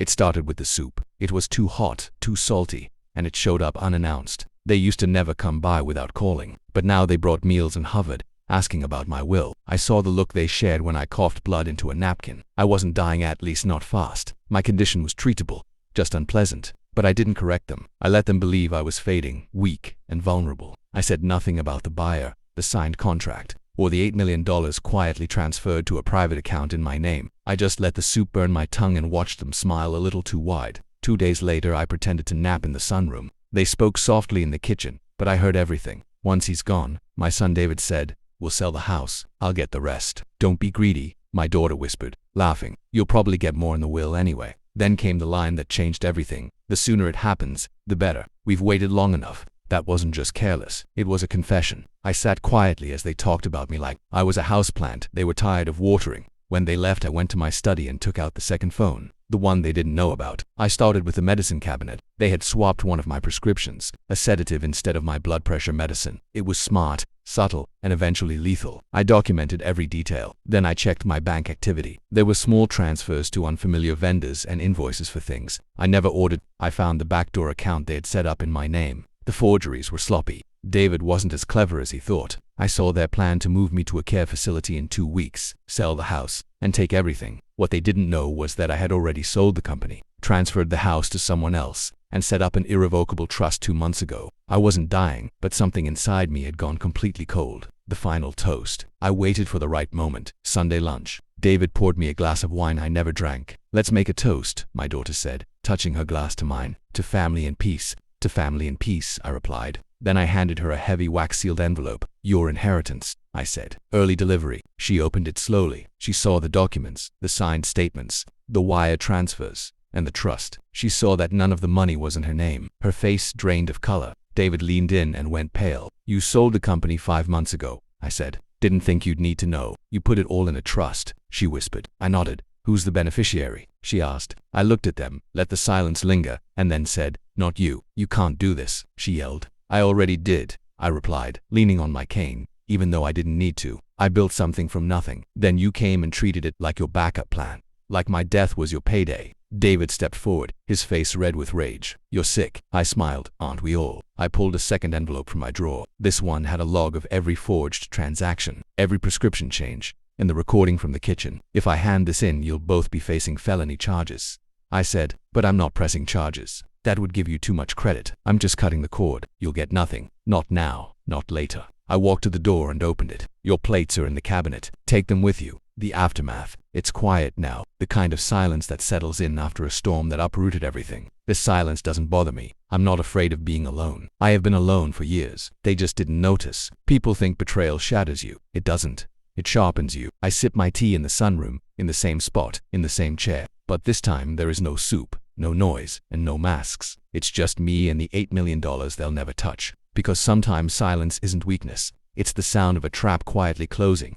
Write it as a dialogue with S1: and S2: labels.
S1: It started with the soup. It was too hot, too salty, and it showed up unannounced. They used to never come by without calling, but now they brought meals and hovered, asking about my will. I saw the look they shared when I coughed blood into a napkin. I wasn't dying, at least not fast. My condition was treatable, just unpleasant. But I didn't correct them. I let them believe I was fading, weak, and vulnerable. I said nothing about the buyer, the signed contract, or the $8 million quietly transferred to a private account in my name. I just let the soup burn my tongue and watched them smile a little too wide. 2 days later, I pretended to nap in the sunroom. They spoke softly in the kitchen, but I heard everything. Once he's gone, my son David said, "We'll sell the house. I'll get the rest." "Don't be greedy," my daughter whispered, laughing. "You'll probably get more in the will anyway." Then came the line that changed everything. "The sooner it happens, the better. We've waited long enough." That wasn't just careless. It was a confession. I sat quietly as they talked about me like I was a houseplant they were tired of watering. When they left, I went to my study and took out the second phone, the one they didn't know about. I started with the medicine cabinet. They had swapped one of my prescriptions, a sedative instead of my blood pressure medicine. It was smart, subtle, and eventually lethal. I documented every detail. Then I checked my bank activity. There were small transfers to unfamiliar vendors and invoices for things I never ordered. I found the backdoor account they had set up in my name. The forgeries were sloppy. David wasn't as clever as he thought. I saw their plan to move me to a care facility in 2 weeks, sell the house, and take everything. What they didn't know was that I had already sold the company, transferred the house to someone else, and set up an irrevocable trust 2 months ago. I wasn't dying, but something inside me had gone completely cold. The final toast. I waited for the right moment. Sunday lunch. David poured me a glass of wine I never drank. "Let's make a toast," my daughter said, touching her glass to mine. "To family and peace." "To family and peace," I replied. Then I handed her a heavy wax-sealed envelope. "Your inheritance," I said. "Early delivery." She opened it slowly. She saw the documents, the signed statements, the wire transfers, and the trust. She saw that none of the money was in her name. Her face drained of color. David leaned in and went pale. "You sold the company 5 months ago," I said. "Didn't think you'd need to know. You put it all in a trust," she whispered. I nodded. "Who's the beneficiary?" she asked. I looked at them, let the silence linger, and then said, "Not you. You can't do this," she yelled. "I already did," I replied, leaning on my cane, even though I didn't need to. "I built something from nothing. Then you came and treated it like your backup plan. Like my death was your payday." David stepped forward, his face red with rage. "You're sick." I smiled. "Aren't we all?" I pulled a second envelope from my drawer. This one had a log of every forged transaction, every prescription change, and the recording from the kitchen. "If I hand this in, you'll both be facing felony charges," I said. "But I'm not pressing charges. That would give you too much credit. I'm just cutting the cord. You'll get nothing. Not now, not later." I walked to the door and opened it. "Your plates are in the cabinet. Take them with you." The aftermath. It's quiet now, the kind of silence that settles in after a storm that uprooted everything. This silence doesn't bother me. I'm not afraid of being alone. I have been alone for years. They just didn't notice. People think betrayal shatters you. It doesn't. It sharpens you. I sip my tea in the sunroom, in the same spot, in the same chair. But this time there is no soup, no noise, and no masks. It's just me and the $8 million they'll never touch. Because sometimes silence isn't weakness. It's the sound of a trap quietly closing,